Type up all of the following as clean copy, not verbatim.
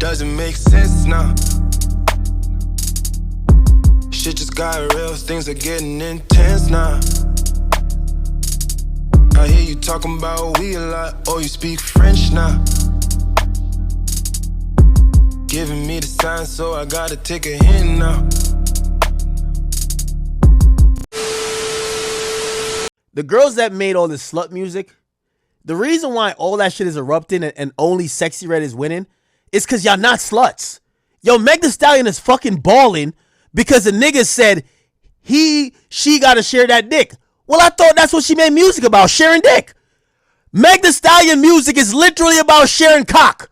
doesn't make sense now. Shit just got real, things are getting intense now. I hear you talking about we a lot, oh you speak French now. Giving me the sign, so I gotta take a hint now. The girls that made all this slut music, the reason why all that shit is erupting and only Sexy Red is winning is because y'all not sluts. Yo, Meg Thee Stallion is fucking balling because the niggas said she gotta share that dick. Well, I thought that's what she made music about, sharing dick. Meg Thee Stallion music is literally about sharing cock.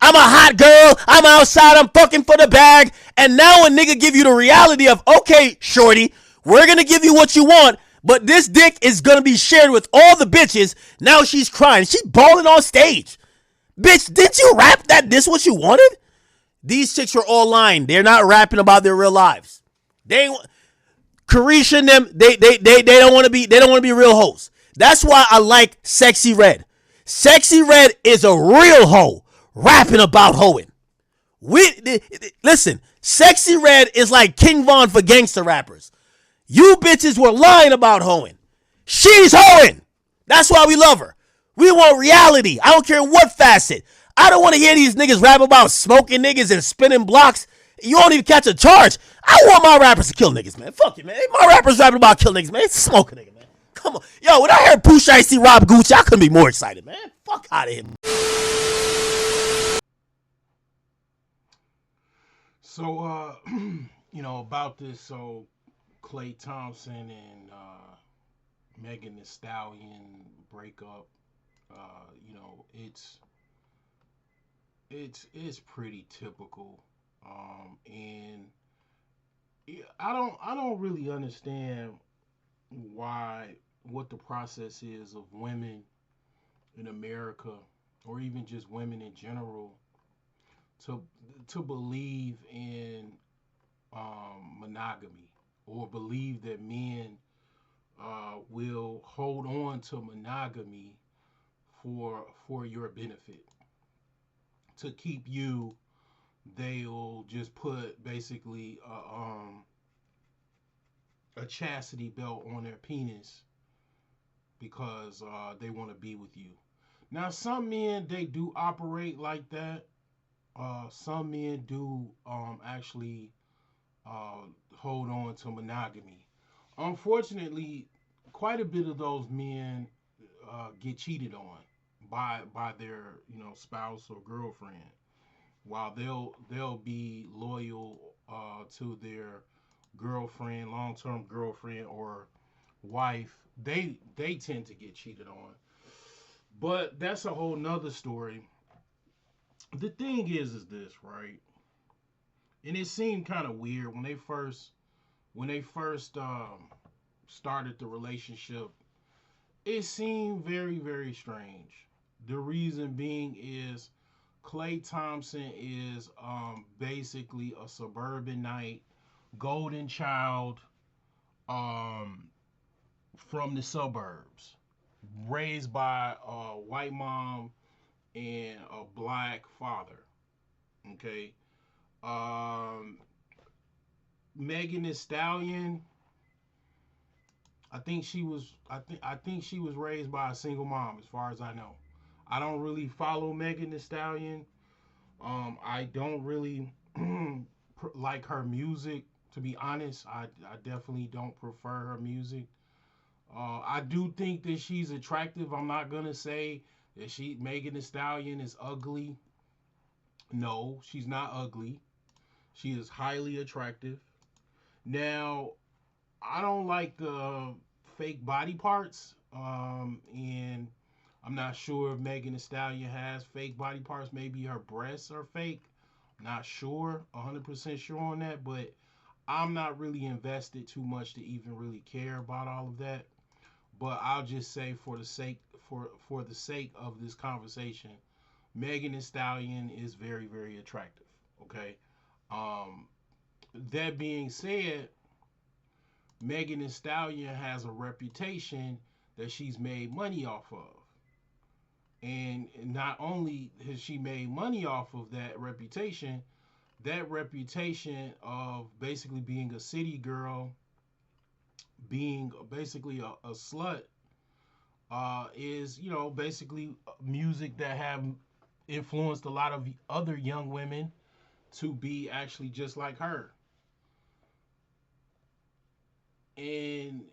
I'm a hot girl, I'm outside, I'm fucking for the bag. And now a nigga give you the reality of, okay, shorty, we're gonna give you what you want, but this dick is gonna be shared with all the bitches. Now she's crying. She's balling on stage. Bitch, didn't you rap that this what you wanted? These chicks are all lying. They're not rapping about their real lives. Carisha and them, they don't want to be real hoes. That's why I like Sexy Red. Sexy Red is a real hoe rapping about hoeing. Listen, Sexy Red is like King Von for gangster rappers. You bitches were lying about hoeing. She's hoeing. That's why we love her. We want reality. I don't care what facet. I don't want to hear these niggas rap about smoking niggas and spinning blocks. You don't even catch a charge. I want my rappers to kill niggas, man. Fuck it, man. My rappers rapping about kill niggas, man. Smoke a nigga, man. Come on. Yo, when I heard Pooh Shiesty rob Gucci, I couldn't be more excited, man. Fuck out of here. So, about this, so Klay Thompson and Megan Thee Stallion breakup, it's pretty typical, and I don't really understand what the process is of women in America, or even just women in general, to believe in monogamy, or believe that men will hold on to monogamy for your benefit. To keep you, they'll just put basically a chastity belt on their penis because they want to be with you. Now, some men, they do operate like that. Some men do actually hold on to monogamy. Unfortunately, quite a bit of those men get cheated on by their spouse or girlfriend, while they'll be loyal to their girlfriend, long-term girlfriend or wife. They tend to get cheated on, but that's a whole nother story. The thing is this, right? And it seemed kind of weird when they first started the relationship. It seemed very, very strange. The reason being is Klay Thompson is basically a suburbanite, golden child from the suburbs, raised by a white mom and a black father. Okay. Megan Thee Stallion, I think she was raised by a single mom, as far as I know. I don't really follow Megan Thee Stallion. I don't really like her music, to be honest. I definitely don't prefer her music. I do think that she's attractive. I'm not gonna say that Megan Thee Stallion is ugly. No, she's not ugly. She is highly attractive. Now, I don't like the fake body parts, and I'm not sure if Megan Thee Stallion has fake body parts. Maybe her breasts are fake. Not sure, 100% sure on that, but I'm not really invested too much to even really care about all of that. But I'll just say, for the sake of this conversation, Megan Thee Stallion is very, very attractive. Okay. Um, that being said, Megan Thee Stallion has a reputation that she's made money off of. And not only has she made money off of that reputation of basically being a city girl, being basically a slut, is, basically music that have influenced a lot of other young women to be actually just like her. And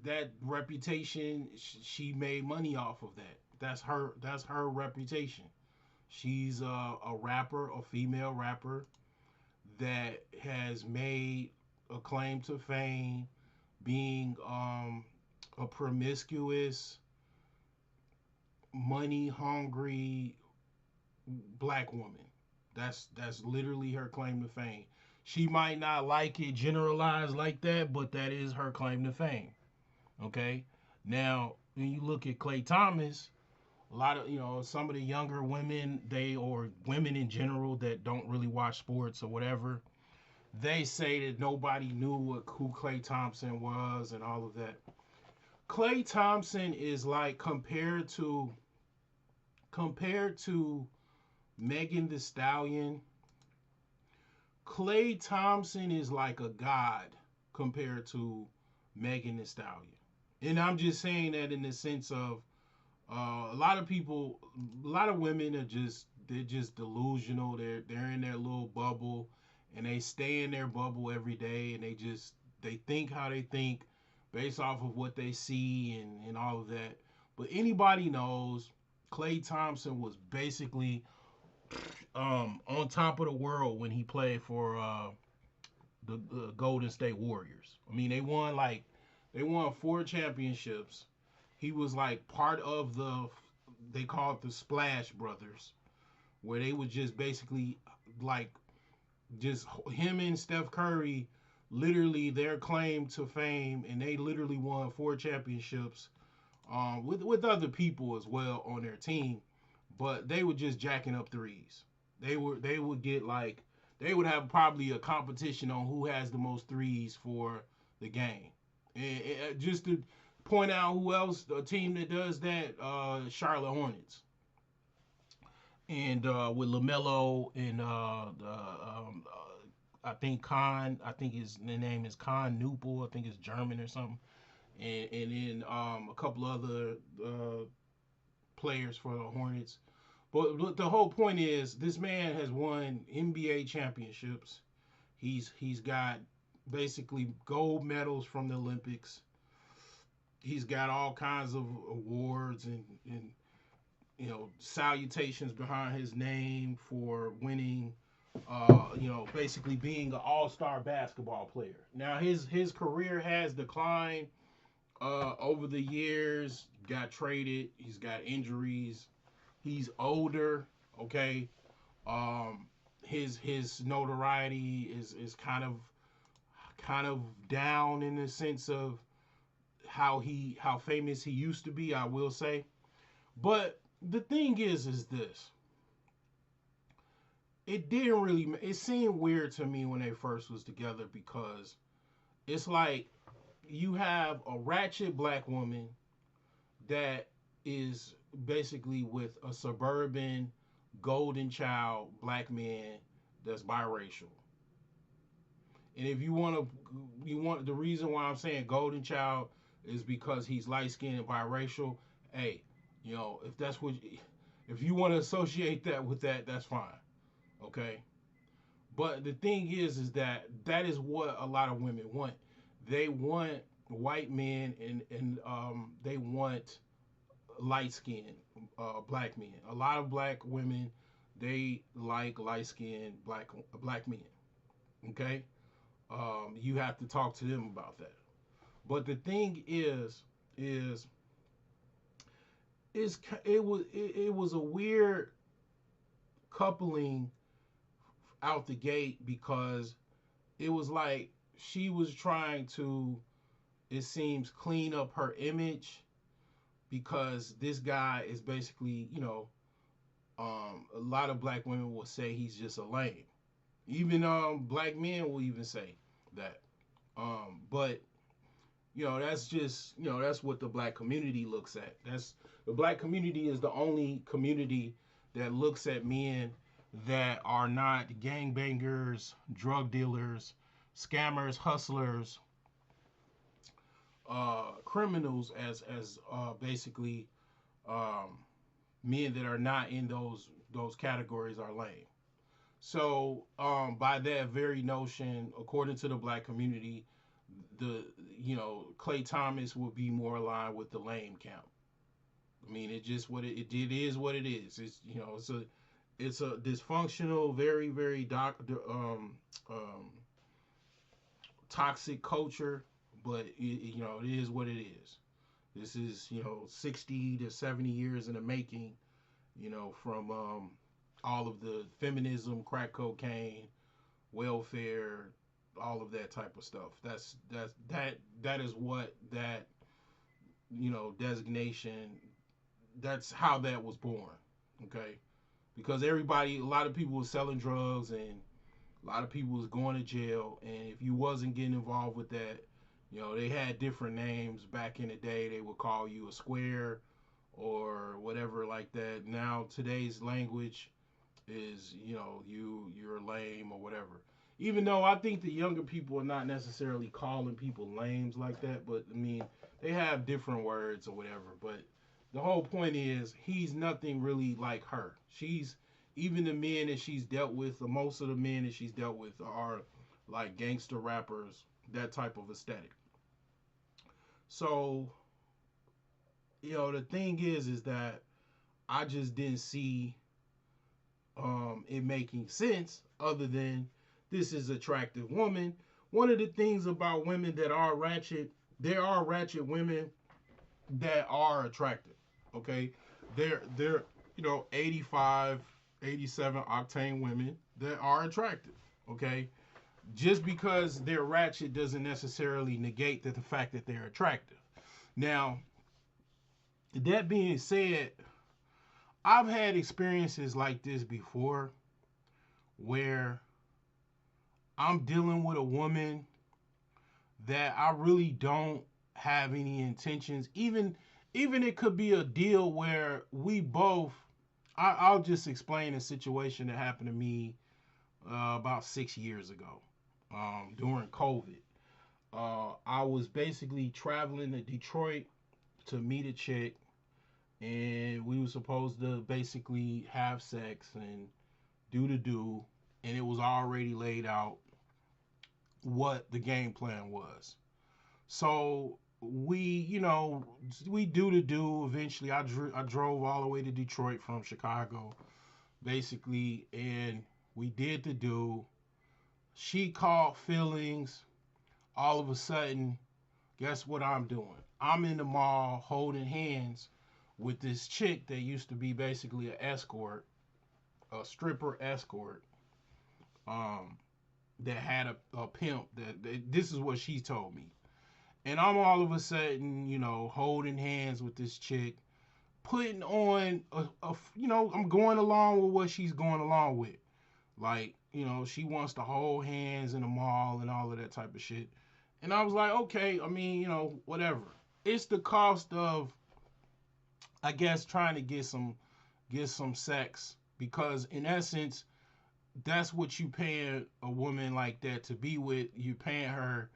that reputation, she made money off of that. That's her reputation. She's a rapper, a female rapper that has made a claim to fame being a promiscuous, money hungry black woman. That's literally her claim to fame. She might not like it generalized like that, but that is her claim to fame. Okay. Now, when you look at Clay Thomas, a lot of some of the younger women, or women in general that don't really watch sports or whatever, they say that nobody knew who Clay Thompson was and all of that. Clay Thompson is like, compared to Megan the Stallion. Clay Thompson is like a god compared to Megan the Stallion. And I'm just saying that in the sense of, a lot of people, a lot of women they're just delusional. They're in their little bubble, and they stay in their bubble every day, and they think how they think based off of what they see and all of that. But anybody knows Clay Thompson was basically on top of the world when he played for the Golden State Warriors. I mean, they won 4 championships. He was like part of they call it the Splash Brothers, where they would just basically, like, just him and Steph Curry, literally their claim to fame, and they literally won 4 championships, with other people as well on their team, but they were just jacking up threes. They would get, like, they would have probably a competition on who has the most threes for the game. And just to point out who else, a team that does that, Charlotte Hornets, and with Lamelo and I think Khan, I think the name is Khan Newport, I think it's German or something, and then a couple other players for the Hornets. But the whole point is, this man has won NBA championships. He's got basically gold medals from the Olympics. He's got all kinds of awards and salutations behind his name for winning. Basically being an all-star basketball player. Now his career has declined over the years. Got traded. He's got injuries. He's older. Okay. His notoriety is kind of down in the sense of how famous he used to be, I will say. But the thing is this. It seemed weird to me when they first was together, because it's like you have a ratchet black woman that is basically with a suburban golden child black man that's biracial. And if you want the reason why I'm saying golden child is because he's light skinned and biracial. Hey, if you want to associate that with that, that's fine. Okay. But the thing is that is what a lot of women want. They want white men, and they want light skinned black men. A lot of black women, they like light skinned black men. Okay. You have to talk to them about that. But the thing is it was a weird coupling out the gate, because it was like she was trying to, it seems, clean up her image, because this guy is basically, a lot of black women will say he's just a lame. Even black men will even say that. But that's just, that's what the black community looks at. The black community is the only community that looks at men that are not gangbangers, drug dealers, scammers, hustlers, criminals as basically um, men that are not in those categories are lame. So by that very notion, according to the black community, the Clay Thomas would be more aligned with the lame camp. I mean, it just it is what it is. It's it's a dysfunctional, very very um, toxic culture, but it is what it is. This is 60 to 70 years in the making. From all of the feminism, crack cocaine, welfare, all of that type of stuff. That is what that designation. That's how that was born. Okay, because a lot of people were selling drugs and a lot of people was going to jail, and if you wasn't getting involved with that, they had different names back in the day. They would call you a square or whatever like that. Now today's language is you're lame or whatever. Even though I think the younger people are not necessarily calling people lames like that, but I mean they have different words or whatever. But the whole point is he's nothing really like her. She's even the men that she's dealt with, most of the men that she's dealt with are like gangster rappers, that type of aesthetic. So, the thing is that I just didn't see it making sense other than this is attractive woman. One of the things about women that are ratchet, there are ratchet women that are attractive. Okay, they're 85, 87 octane women that are attractive. Okay, just because they're ratchet doesn't necessarily negate the fact that they're attractive. Now, that being said, I've had experiences like this before where I'm dealing with a woman that I really don't have any intentions. Even it could be a deal where we both. I'll just explain a situation that happened to me about 6 years ago during COVID. I was basically traveling to Detroit to meet a chick, and we were supposed to basically have sex and do, and it was already laid out what the game plan was. So we do. Eventually, I drove all the way to Detroit from Chicago, basically, and we did the do. She caught feelings. All of a sudden, guess what I'm doing? I'm in the mall holding hands with this chick that used to be basically an escort, a stripper escort, um, that had a pimp. That this is what she told me. And I'm all of a sudden, holding hands with this chick, putting on I'm going along with what she's going along with. Like, she wants to hold hands in the mall and all of that type of shit. And I was like, okay, I mean, whatever. It's the cost of, I guess, trying to get some sex, because in essence, that's what you paying a woman like that to be with. You paying her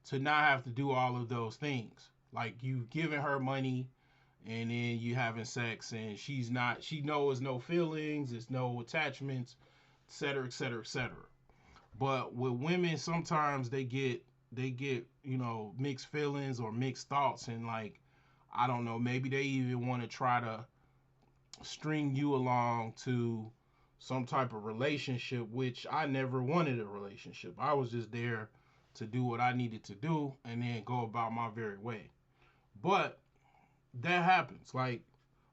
to not have to do all of those things. Like, you giving her money and then you having sex, and she knows no feelings, there's no attachments, etc., etc., etc. But with women, sometimes they get mixed feelings or mixed thoughts, and like, I don't know, maybe they even want to try to string you along to some type of relationship, which I never wanted a relationship. I was just there to do what I needed to do and then go about my very way. But that happens. Like,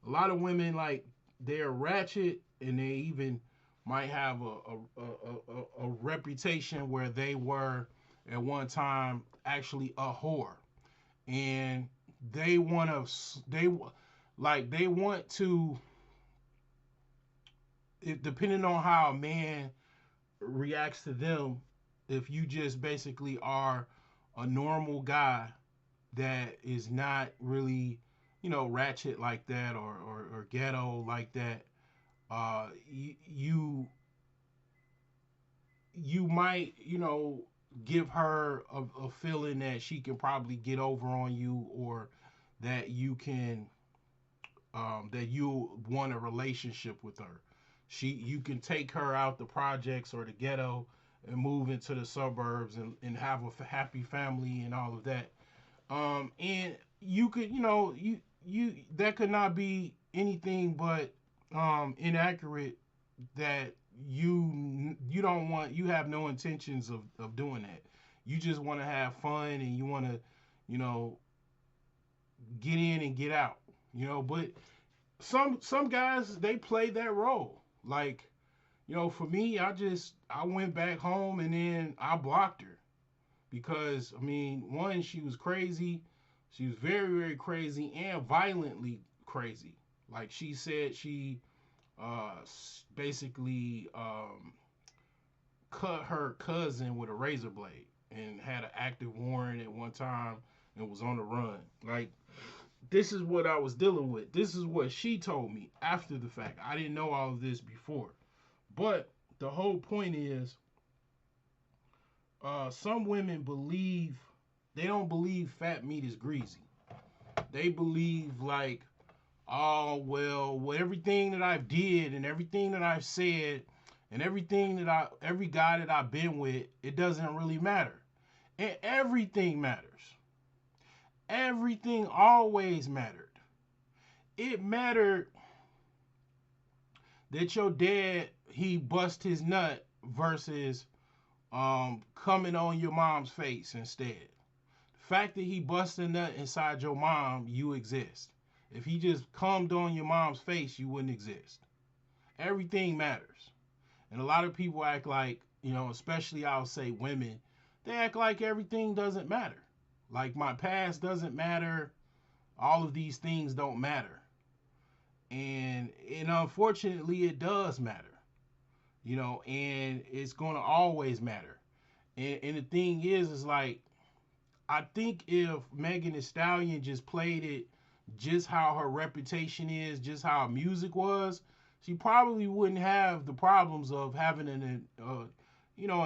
a lot of women, like, they're ratchet, and they even might have a reputation where they were at one time actually a whore, and they want to they want to, if, depending on how a man reacts to them, if you just basically are a normal guy that is not really ratchet like that, or ghetto like that, you might, give her a feeling that she can probably get over on you, or that that you want a relationship with her. You can take her out the projects or the ghetto and move into the suburbs, and have a happy family and all of that. And you could, you that could not be anything but inaccurate, that you don't want, you have no intentions of doing that. You just want to have fun, and you want to, you know get in and get out. But some guys, they play that role. Like, for me, I went back home, and then I blocked her, because, I mean, one, she was crazy. She was very, very crazy, and violently crazy. Like, she said she basically cut her cousin with a razor blade, and had an active warrant at one time, and was on the run. Like, this is what I was dealing with. This is what she told me after the fact. I didn't know all of this before. But the whole point is, some women believe, they don't believe fat meat is greasy. They believe, like, oh well, everything that I've did, and everything that I've said, and every guy that I've been with, it doesn't really matter. And everything matters. Everything always mattered. It mattered that your dad, he bust his nut, versus coming on your mom's face instead. The fact that he bust a nut inside your mom, you exist. If he just cummed on your mom's face, you wouldn't exist. Everything matters. And a lot of people act like, especially, I'll say, women, they act like everything doesn't matter. Like, my past doesn't matter. All of these things don't matter. And unfortunately, it does matter. And it's going to always matter. And the thing is like, I think if Megan Thee Stallion just played it just how her reputation is, just how her music was, she probably wouldn't have the problems of having an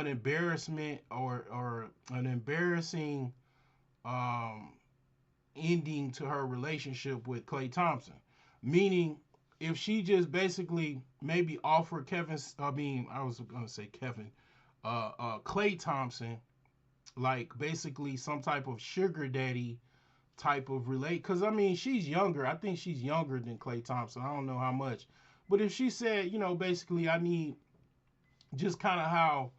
embarrassment, or an embarrassing um, ending to her relationship with Clay Thompson. Meaning, if she just basically maybe offered I was gonna say Kevin, Clay Thompson, like, basically some type of sugar daddy type of relate. Because, I mean, she's younger. I think she's younger than Clay Thompson. I don't know how much. But if she said, basically, I need, just kind of how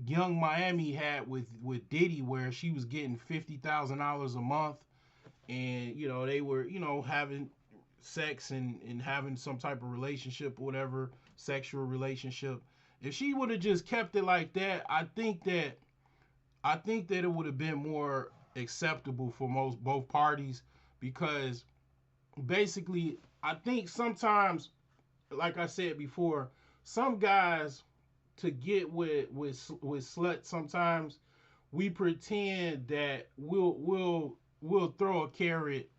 Young Miami had with Diddy, where she was getting $50,000 a month, and they were, having sex, and having some type of relationship or whatever, sexual relationship. If she would have just kept it like that, I think that it would have been more acceptable for both parties, because basically, I think sometimes, like I said before, some guys, to get with sluts, sometimes we pretend that we'll throw a carrot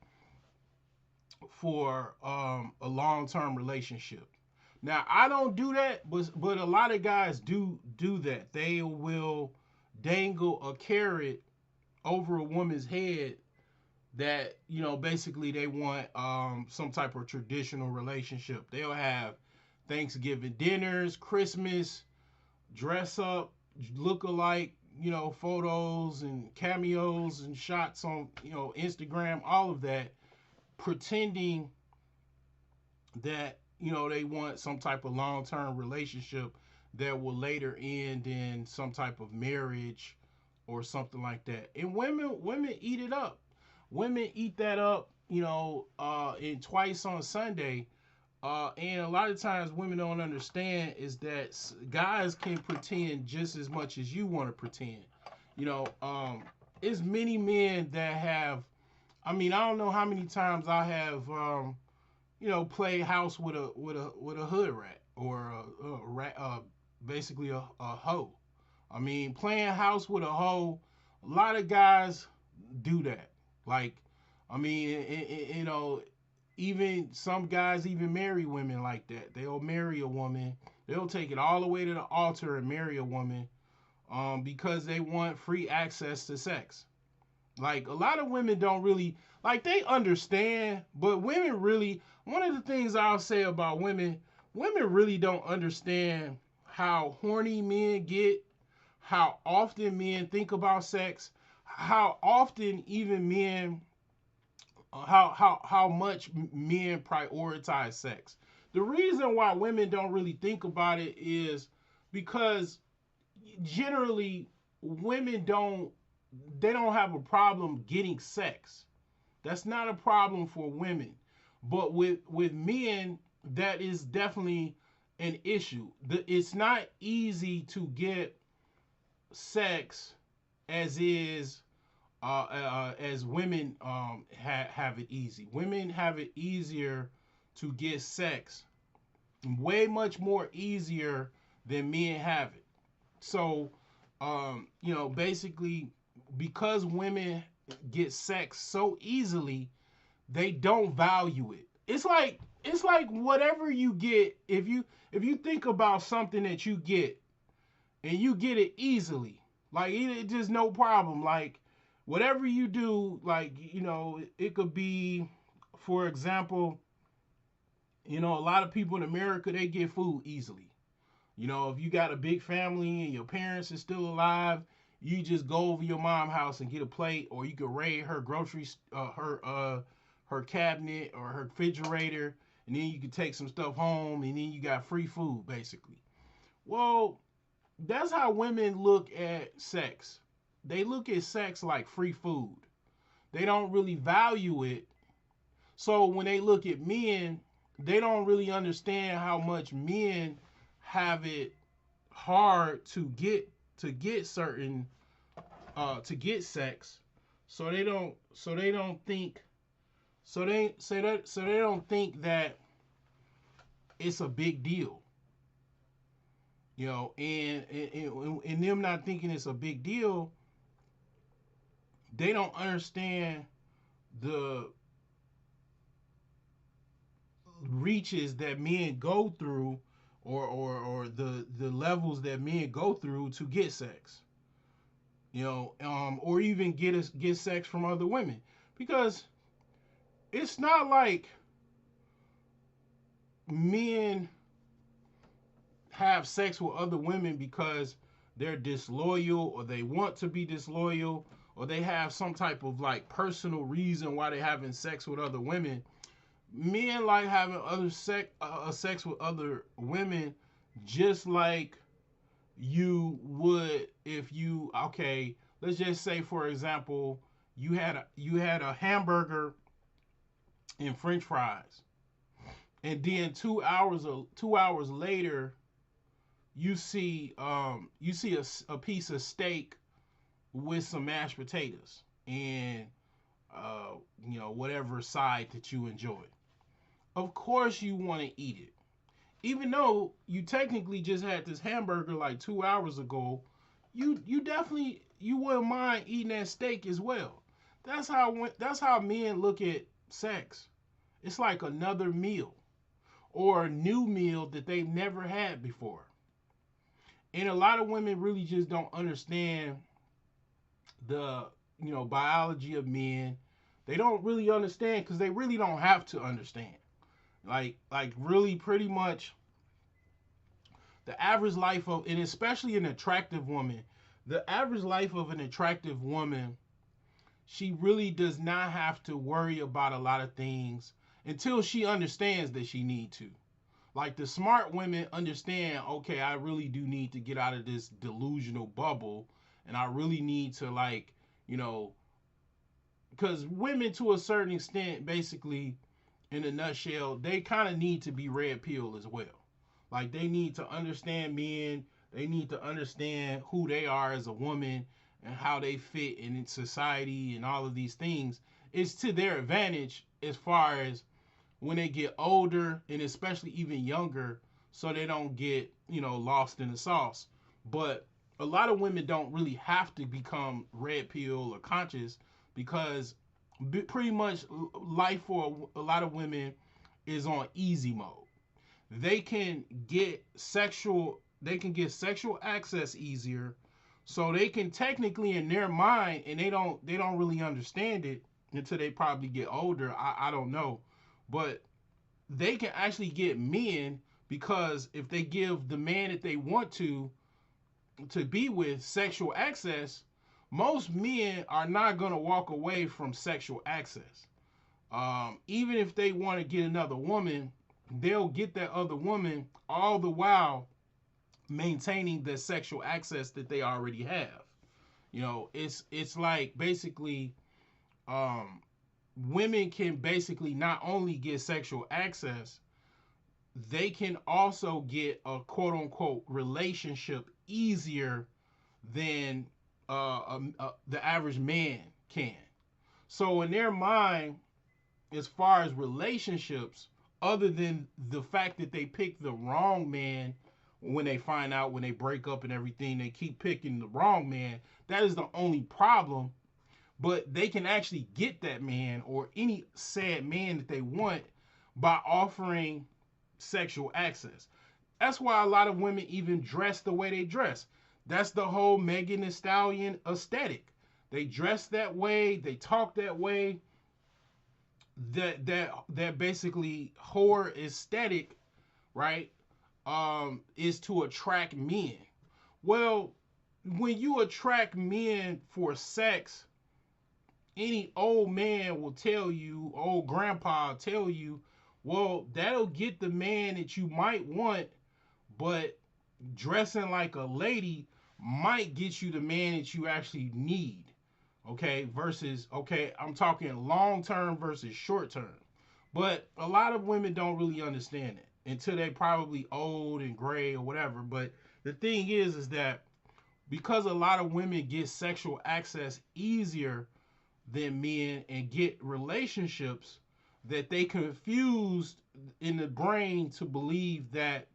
for a long term relationship. Now, I don't do that, but a lot of guys do that. They will dangle a carrot over a woman's head, that basically they want some type of traditional relationship. They'll have Thanksgiving dinners, Christmas, dress up, look alike, photos and cameos and shots on Instagram, all of that, pretending that they want some type of long-term relationship that will later end in some type of marriage or something like that. And women eat it up. Women eat that up, in twice on Sunday. And a lot of times, women don't understand is that guys can pretend just as much as you want to pretend. It's many men that have. I mean, I don't know how many times I have, play house with a hood rat, or a rat, basically a hoe. I mean, playing house with a hoe. A lot of guys do that. Like, I mean, you know, even some guys even marry women like that. They'll marry a woman. They'll take it all the way to the altar and marry a woman, because they want free access to sex. Like a lot of women don't really like they understand, but women really one of the things I'll say about women, women really don't understand how horny men get, how often men think about sex, how often even men how much men prioritize sex. The reason why women don't really think about it is because generally women don't have a problem getting sex. That's not a problem for women. But with men, that is definitely an issue. It's not easy to get sex as is as women have it easy. Women have it easier to get sex, way much more easier than men have it. So, basically, because women get sex so easily, they don't value it. It's like whatever you get, if you think about something that you get and you get it easily, like it just no problem. Like whatever you do, like it could be, for example, a lot of people in America they get food easily. If you got a big family and your parents are still alive, you just go over your mom's house and get a plate, or you could raid her her cabinet or her refrigerator, and then you can take some stuff home, and then you got free food basically. Well, that's how women look at sex. They look at sex like free food. They don't really value it. So when they look at men, they don't really understand how much men have it hard to get certain to get sex. So they don't think that it's a big deal. And them not thinking it's a big deal, they don't understand the reaches that men go through, or the levels that men go through to get sex, or even get sex from other women, because it's not like men have sex with other women because they're disloyal, or they want to be disloyal, or they have some type of like personal reason why they're having sex with other women. Men like having other sex with other women, just like you would if you, okay, let's just say for example, you had a hamburger and french fries, and then 2 hours later you see a piece of steak with some mashed potatoes and whatever side that you enjoy. Of course you want to eat it. Even though you technically just had this hamburger like 2 hours ago, you definitely you wouldn't mind eating that steak as well. That's how men look at sex. It's like another meal, or a new meal that they've never had before. And a lot of women really just don't understand the biology of men. They don't really understand because they really don't have to understand. Like really pretty much the average life of, and especially an attractive woman, the average life of an attractive woman, she really does not have to worry about a lot of things until she understands that she need to. Like the smart women understand, okay, I really do need to get out of this delusional bubble, and I really need to, like, because women to a certain extent, basically, in a nutshell, they kind of need to be red pill as well. Like they need to understand men, they need to understand who they are as a woman and how they fit in society and all of these things. It's to their advantage as far as when they get older, and especially even younger, so they don't get lost in the sauce. But a lot of women don't really have to become red pill or conscious, because pretty much life for a lot of women is on easy mode. They can get sexual access easier, so they can technically in their mind, and they don't really understand it until they probably get older. I don't know, but they can actually get men because if they give the man that they want to be with sexual access, most men are not going to walk away from sexual access. Even if they want to get another woman, they'll get that other woman all the while maintaining the sexual access that they already have. It's like basically um, women can basically not only get sexual access, they can also get a quote unquote relationship easier than the average man can. So in their mind, as far as relationships, other than the fact that they pick the wrong man when they find out when they break up and everything, they keep picking the wrong man. That is the only problem. But they can actually get that man or any sad man that they want by offering sexual access. That's why a lot of women even dress the way they dress. That's the whole Megan Thee Stallion aesthetic. They dress that way, they talk that way. That basically whore aesthetic, right? Is to attract men. Well, when you attract men for sex, any old man will tell you, old grandpa will tell you, well, that'll get the man that you might want, but dressing like a lady might get you the man that you actually need. Okay, versus, okay, I'm talking long term versus short term. But a lot of women don't really understand it until they probably old and gray or whatever. But the thing is that because a lot of women get sexual access easier than men and get relationships, that they confused in the brain to believe that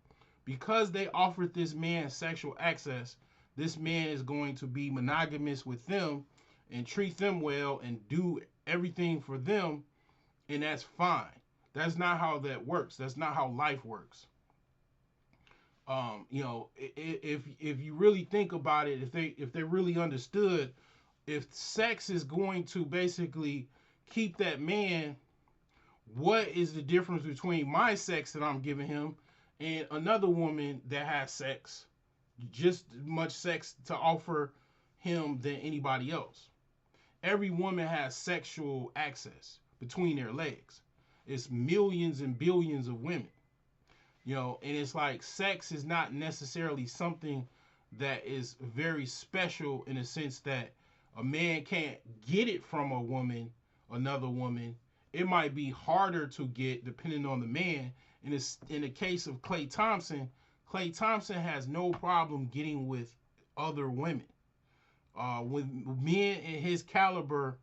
because they offered this man sexual access, this man is going to be monogamous with them and treat them well and do everything for them, and that's fine. That's not how that works. That's not how life works. If you really think about it, if they really understood, if sex is going to basically keep that man, what is the difference between my sex that I'm giving him and another woman that has sex, just as much sex to offer him than anybody else? Every woman has sexual access between their legs. It's millions and billions of women. And it's like sex is not necessarily something that is very special in the sense that a man can't get it from a woman, another woman. It might be harder to get depending on the man. And it's in the case of Klay Thompson has no problem getting with other women. With men in his caliber,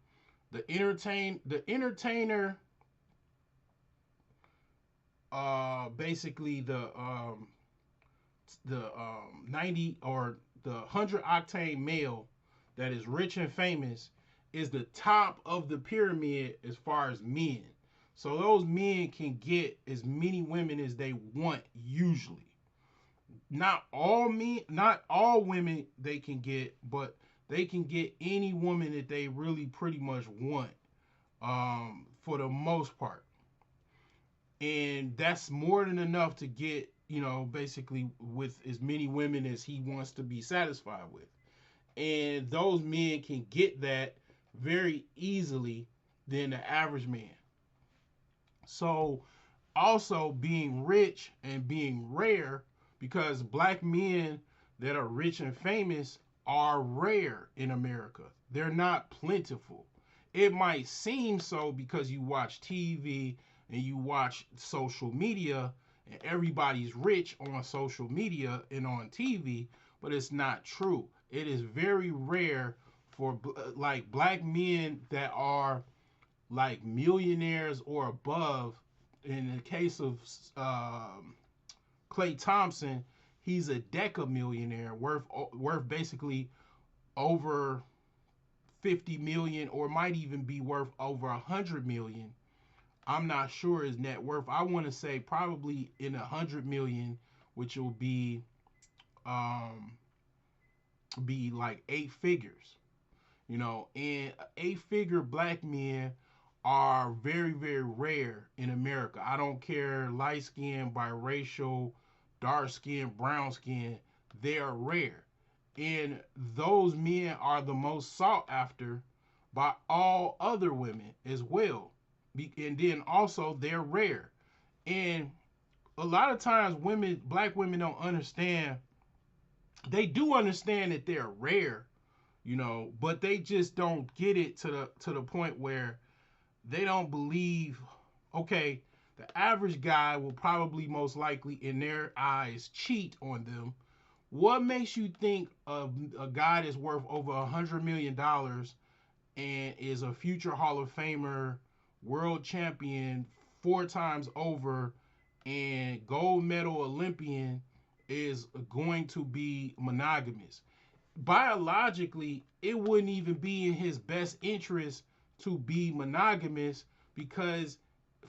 the entertainer, basically the 90 or the 100 octane male that is rich and famous is the top of the pyramid as far as men. So those men can get as many women as they want usually. Not all men, not all women they can get, but they can get any woman that they really pretty much want, for the most part. And that's more than enough to get, basically with as many women as he wants to be satisfied with. And those men can get that very easily than the average man. So also being rich and being rare, because black men that are rich and famous are rare in America. They're not plentiful. It might seem so because you watch TV and you watch social media and everybody's rich on social media and on TV, but it's not true. It is very rare for like black men that are like millionaires or above. In the case of Klay Thompson, he's a deca millionaire worth basically over 50 million or might even be worth over 100 million. I'm not sure his net worth. I want to say probably in 100 million, which will um be like 8 figures. And 8 figure black men are very, very rare in America. I don't care light skin, biracial, dark skin, brown skin, they are rare. And those men are the most sought after by all other women as well. And then also they're rare. And a lot of times black women don't understand. They do understand that they're rare, but they just don't get it to the point where they don't believe, okay, the average guy will probably most likely in their eyes cheat on them. What makes you think of a guy that's worth over $100 million and is a future Hall of Famer, world champion 4 times over, and gold medal Olympian is going to be monogamous? Biologically, it wouldn't even be in his best interest to be monogamous, because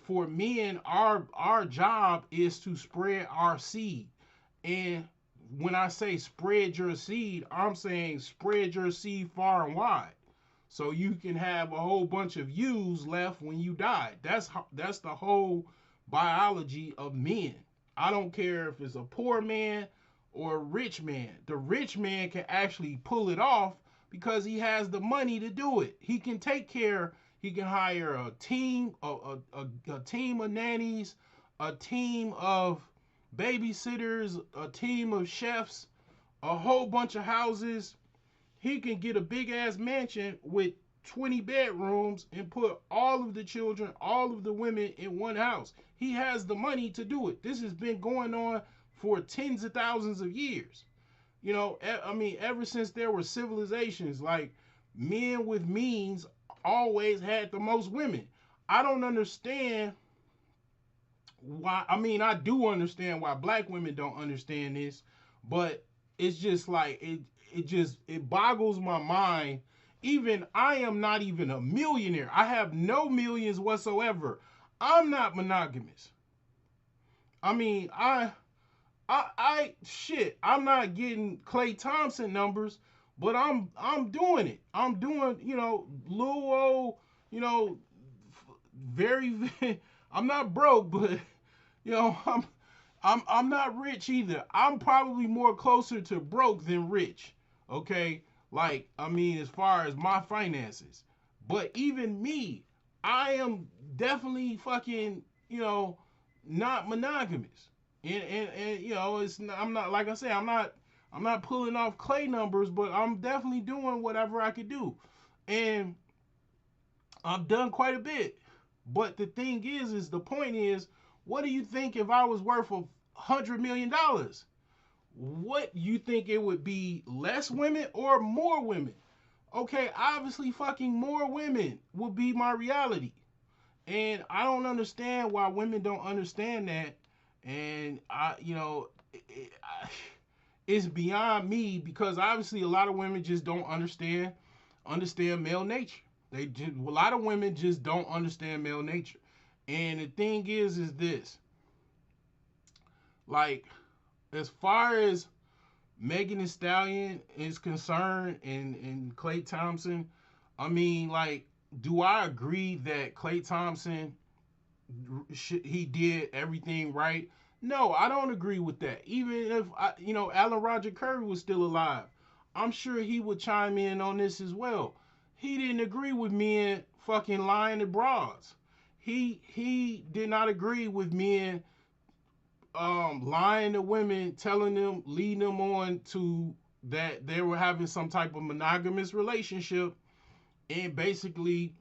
for men, our job is to spread our seed. And when I say spread your seed, I'm saying spread your seed far and wide, so you can have a whole bunch of yous left when you die. That's the whole biology of men. I don't care if it's a poor man or a rich man. The rich man can actually pull it off because he has the money to do it. He can take care. He can hire a team, a team of nannies, a team of babysitters, a team of chefs, a whole bunch of houses. He can get a big ass mansion with 20 bedrooms and put all of the children, all of the women in one house. He has the money to do it. This has been going on for tens of thousands of years. I mean, ever since there were civilizations, like, men with means always had the most women. I don't understand why. I mean, I do understand why black women don't understand this, but it's just like it boggles my mind. Even I am not even a millionaire. I have no millions whatsoever. I'm not monogamous. I mean, shit, I'm not getting Klay Thompson numbers, but I'm doing it. I'm doing, little old, you know, very, I'm not broke, but you know, I'm not rich either. I'm probably more closer to broke than rich. Okay? Like, I mean, as far as my finances. But even me, I am definitely fucking, not monogamous. And it's not, I'm not, like I said, I'm not pulling off Clay numbers, but I'm definitely doing whatever I could do. And I've done quite a bit. But the thing is the point is, what do you think if I was worth $100 million? What you think, it would be less women or more women? Okay, obviously fucking more women would be my reality. And I don't understand why women don't understand that. And it's beyond me, because obviously a lot of women just don't understand male nature. A lot of women just don't understand male nature. And the thing is this, like, as far as Megan Thee Stallion is concerned, and Klay Thompson, I mean, like, do I agree that Klay Thompson, he did everything right? No, I don't agree with that. Even if Alan Roger Curry was still alive, I'm sure he would chime in on this as well. He didn't agree with men fucking lying to broads. He did not agree with men lying to women, telling them, leading them on to that they were having some type of monogamous relationship, and basically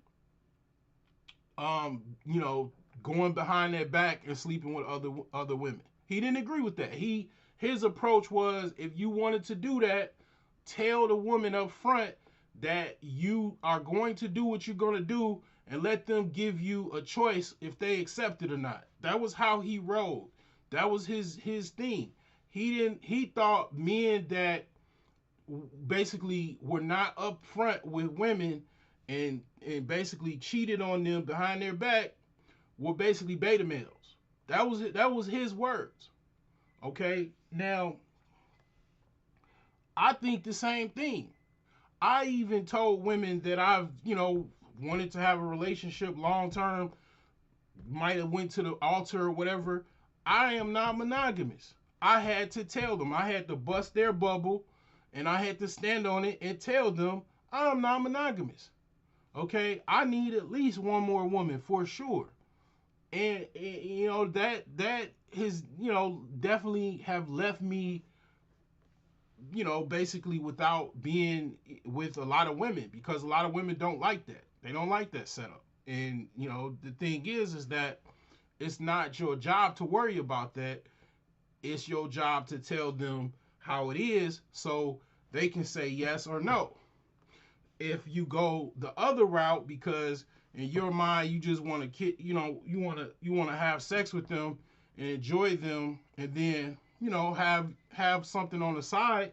you know, going behind their back and sleeping with other women. He didn't agree with that. His approach was, if you wanted to do that, tell the woman up front that you are going to do what you're going to do, and let them give you a choice if they accept it or not. That was how he rolled. That was his thing. He thought men that basically were not upfront with women and basically cheated on them behind their back were basically beta males. That was it. That was his words. Okay. Now, I think the same thing. I even told women that I've, wanted to have a relationship long term, might have went to the altar or whatever. I am not monogamous. I had to tell them. I had to bust their bubble and I had to stand on it and tell them I'm not monogamous. Okay? I need at least one more woman for sure. And that has, definitely have left me, basically without being with a lot of women because a lot of women don't like that. They don't like that setup. And, the thing is that it's not your job to worry about that. It's your job to tell them how it is so they can say yes or no. If you go the other route because in your mind you just want to you want to have sex with them and enjoy them and then, have something on the side,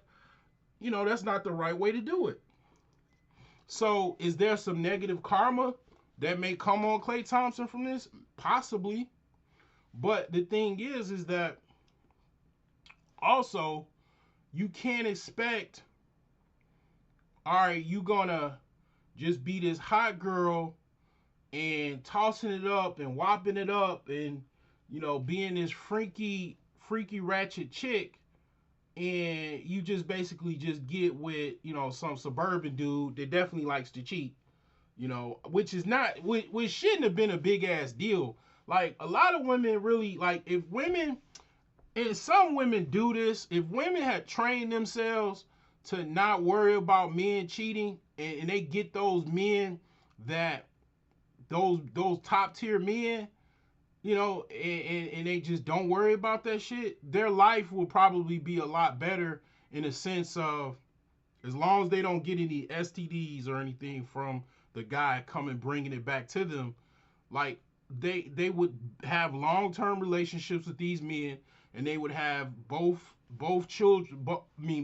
that's not the right way to do it. So, is there some negative karma that may come on Klay Thompson from this? Possibly. But the thing is that also you can't expect, all right, you gonna just be this hot girl and tossing it up and whopping it up and being this freaky ratchet chick and you just basically just get with some suburban dude that definitely likes to cheat, which is not which shouldn't have been a big ass deal. Like a lot of women really like if women and some women do this, if women had trained themselves to not worry about men cheating and they get those men that those top tier men, and they just don't worry about that shit, their life will probably be a lot better in a sense of as long as they don't get any STDs or anything from the guy coming bringing it back to them, like they would have long-term relationships with these men and they would have both children,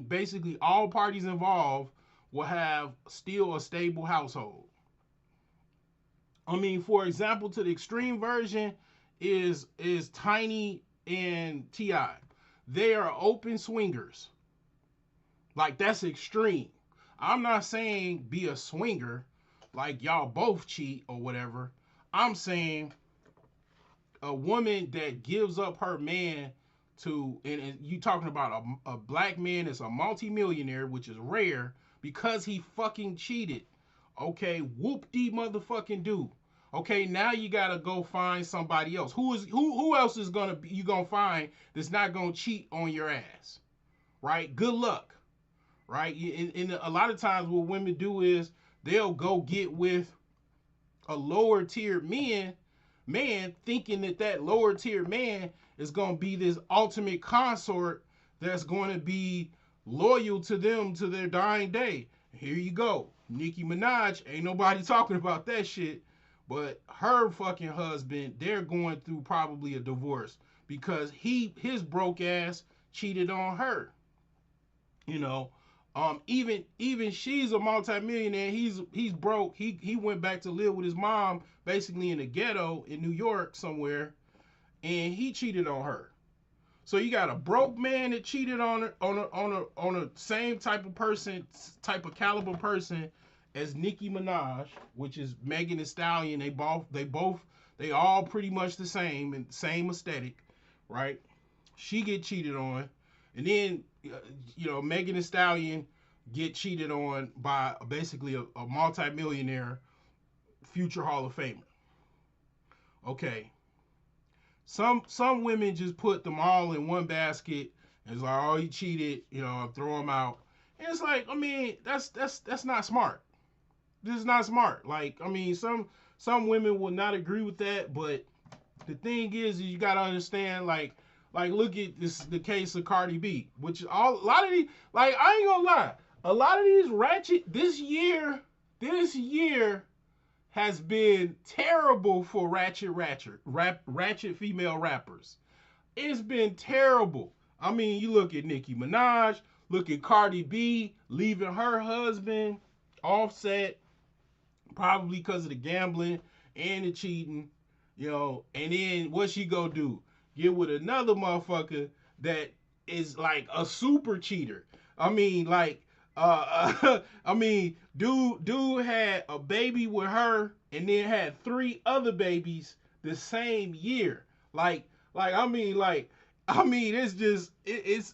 basically all parties involved will have still a stable household. For example, to the extreme version is Tiny and T.I. They are open swingers. Like that's extreme. I'm not saying be a swinger, like y'all both cheat or whatever. I'm saying a woman that gives up her man to, and you talking about a black man that's a multimillionaire, which is rare because he fucking cheated. Okay, whoop de motherfucking do. Okay, now you gotta go find somebody else. Who else is you gonna find that's not gonna cheat on your ass? Right? Good luck. Right? And a lot of times what women do is they'll go get with a lower tier man thinking that lower tier man is gonna be this ultimate consort that's going to be loyal to them to their dying day. Here you go. Nicki Minaj, ain't nobody talking about that shit. But her fucking husband, they're going through probably a divorce because his broke ass cheated on her. Even she's a multimillionaire. He's broke. He went back to live with his mom, basically in the ghetto in New York somewhere, and he cheated on her. So you got a broke man that cheated on a same type of person, type of caliber person as Nicki Minaj, which is Megan Thee Stallion. They all pretty much the same and same aesthetic, right? She get cheated on, and then Megan Thee Stallion get cheated on by basically a multi-millionaire future Hall of Famer. Okay. Some women just put them all in one basket and it's like, oh, he cheated, throw him out. And it's like, that's not smart. This is not smart. Like, some women will not agree with that, but the thing is you gotta understand, like look at the case of Cardi B, which a lot of these, like, I ain't gonna lie, a lot of these ratchet this year has been terrible for ratchet female rappers. It's been terrible. I mean, you look at Nicki Minaj, look at Cardi B leaving her husband, Offset, probably because of the gambling and the cheating, and then what she go do? Get with another motherfucker that is like a super cheater. I mean, like, I mean, dude had a baby with her and then had three other babies the same year. Like, I mean, it's just it's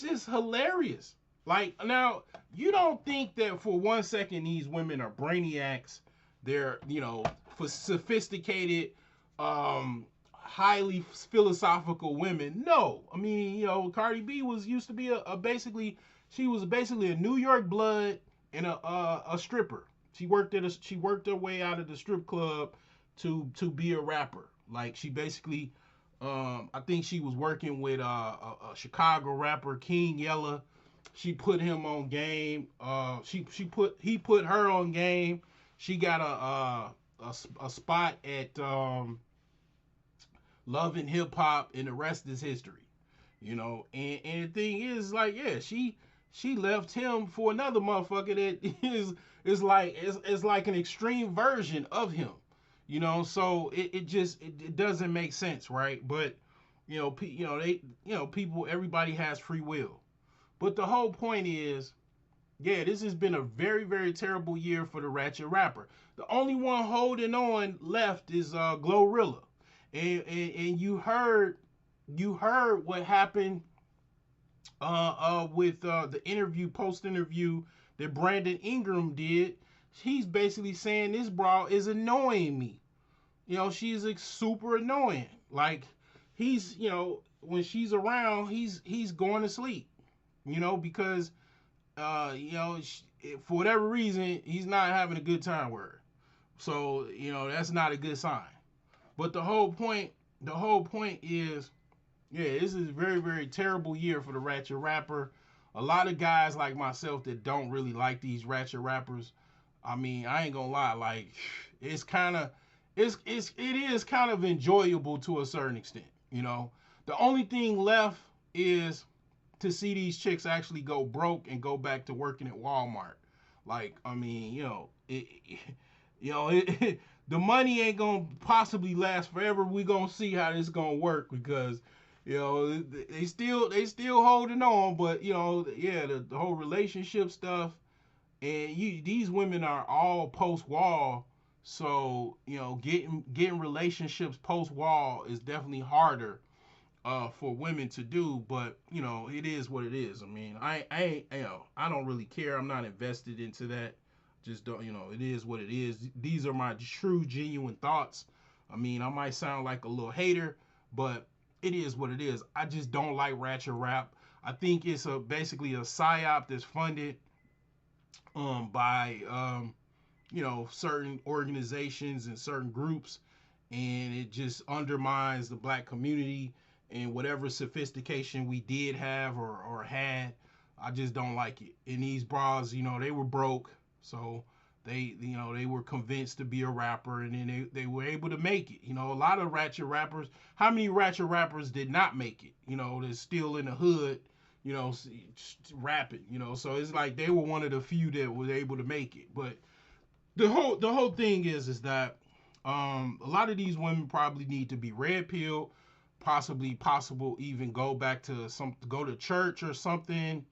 just hilarious. Like now, you don't think that for one second these women are brainiacs. They're for sophisticated, highly philosophical women. No, I mean Cardi B was used to be a basically she was basically a New York blood and a stripper. She worked her way out of the strip club to be a rapper. Like she basically I think she was working with a Chicago rapper, King Yella. She put him on game. He put her on game. She got a spot at Love and Hip Hop, and the rest is history. And the thing is, like, yeah, she left him for another motherfucker that is like an extreme version of him. So it doesn't make sense, right? But people, everybody has free will. But the whole point is, yeah, this has been a very, very terrible year for the Ratchet Rapper. The only one holding on left is Glorilla, and you heard what happened with the post interview that Brandon Ingram did. He's basically saying this bra is annoying me. She's like super annoying. Like he's when she's around, he's going to sleep. Because for whatever reason, he's not having a good time with her. So, that's not a good sign. But the whole point is, yeah, this is a very, very terrible year for the Ratchet Rapper. A lot of guys like myself that don't really like these Ratchet Rappers. I mean, I ain't gonna lie, like it's kind of it is kind of enjoyable to a certain extent. The only thing left is to see these chicks actually go broke and go back to working at Walmart. Like, I mean, the money ain't gonna possibly last forever. We gonna see how this gonna work because they still holding on, but yeah, the whole relationship stuff and these women are all post wall, so getting relationships post wall is definitely harder for women to do, but it is what it is. I mean, I don't really care. I'm not invested into that. Just don't, it is what it is. These are my true, genuine thoughts. I mean, I might sound like a little hater, but it is what it is. I just don't like ratchet rap. I think it's basically a psyop that's funded by certain organizations and certain groups, and it just undermines the black community and whatever sophistication we did have or had. I just don't like it. And these bras, they were broke, so they were convinced to be a rapper, and then they were able to make it. A lot of ratchet rappers. How many ratchet rappers did not make it? They're still in the hood, rapping. So it's like they were one of the few that were able to make it. But the whole thing is that a lot of these women probably need to be red pilled, possible even go to church or something,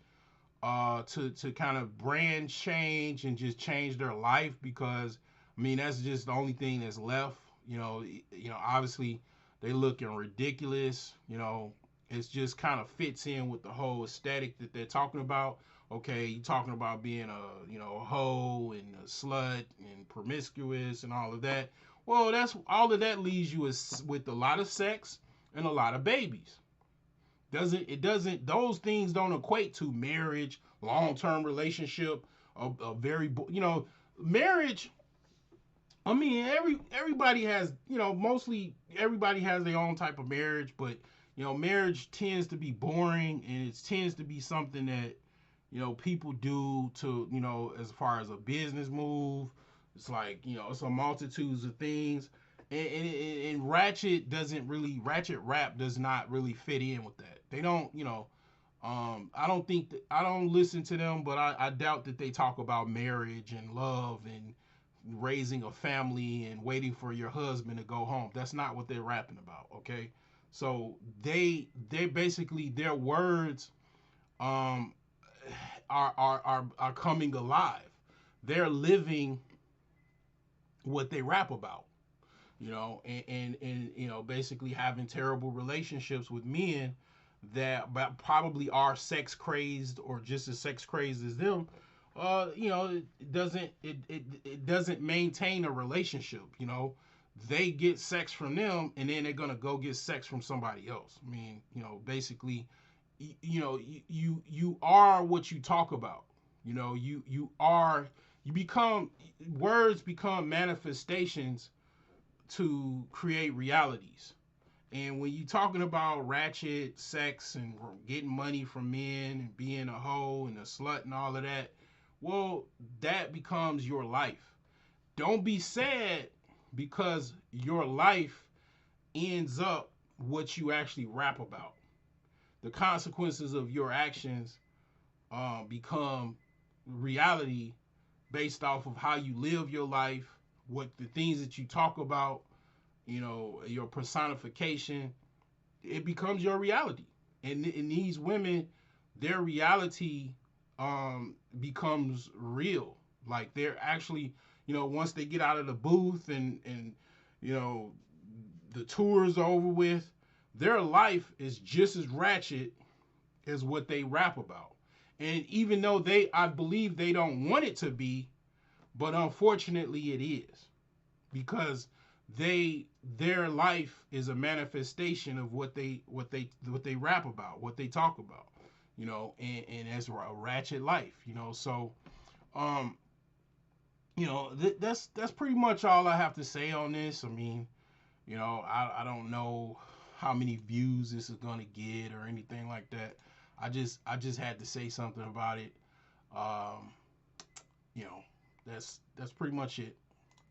to kind of brand change and just change their life, because I mean that's just the only thing that's left. Obviously they looking ridiculous. It just kind of fits in with the whole aesthetic that they're talking about. Okay, you talking about being a hoe and a slut and promiscuous and all of that. Well, that's all of that leaves you with a lot of sex and a lot of babies. Doesn't those things don't equate to marriage, long-term relationship, a very marriage. I mean, everybody has, mostly everybody has their own type of marriage, but marriage tends to be boring, and it tends to be something that people do to, as far as a business move. It's like, it's a multitudes of things. and Ratchet rap does not really fit in with that. They don't, I don't think that, I don't listen to them, but I doubt that they talk about marriage and love and raising a family and waiting for your husband to go home. That's not what they're rapping about, okay? So they basically, their words um are coming alive. They're living what they rap about, and basically having terrible relationships with men that probably are sex crazed or just as sex crazed as them. It doesn't maintain a relationship. They get sex from them, and then they're gonna go get sex from somebody else. I mean, basically, you are what you talk about. You become, words become manifestations to create realities. And when you're talking about ratchet sex and getting money from men and being a hoe and a slut and all of that, well, that becomes your life. Don't be sad because your life ends up what you actually rap about. The consequences of your actions become reality based off of how you live your life, what the things that you talk about, your personification. It becomes your reality. And these women, their reality becomes real. Like they're actually, once they get out of the booth and you know the tour's over with, their life is just as ratchet as what they rap about. And even though I believe they don't want it to be, but unfortunately it is, because their life is a manifestation of what they rap about, what they talk about, and as a ratchet life, So, um, that's pretty much all I have to say on this. I mean, I don't know how many views this is gonna get or anything like that. I just had to say something about it. Um, you know, that's pretty much it.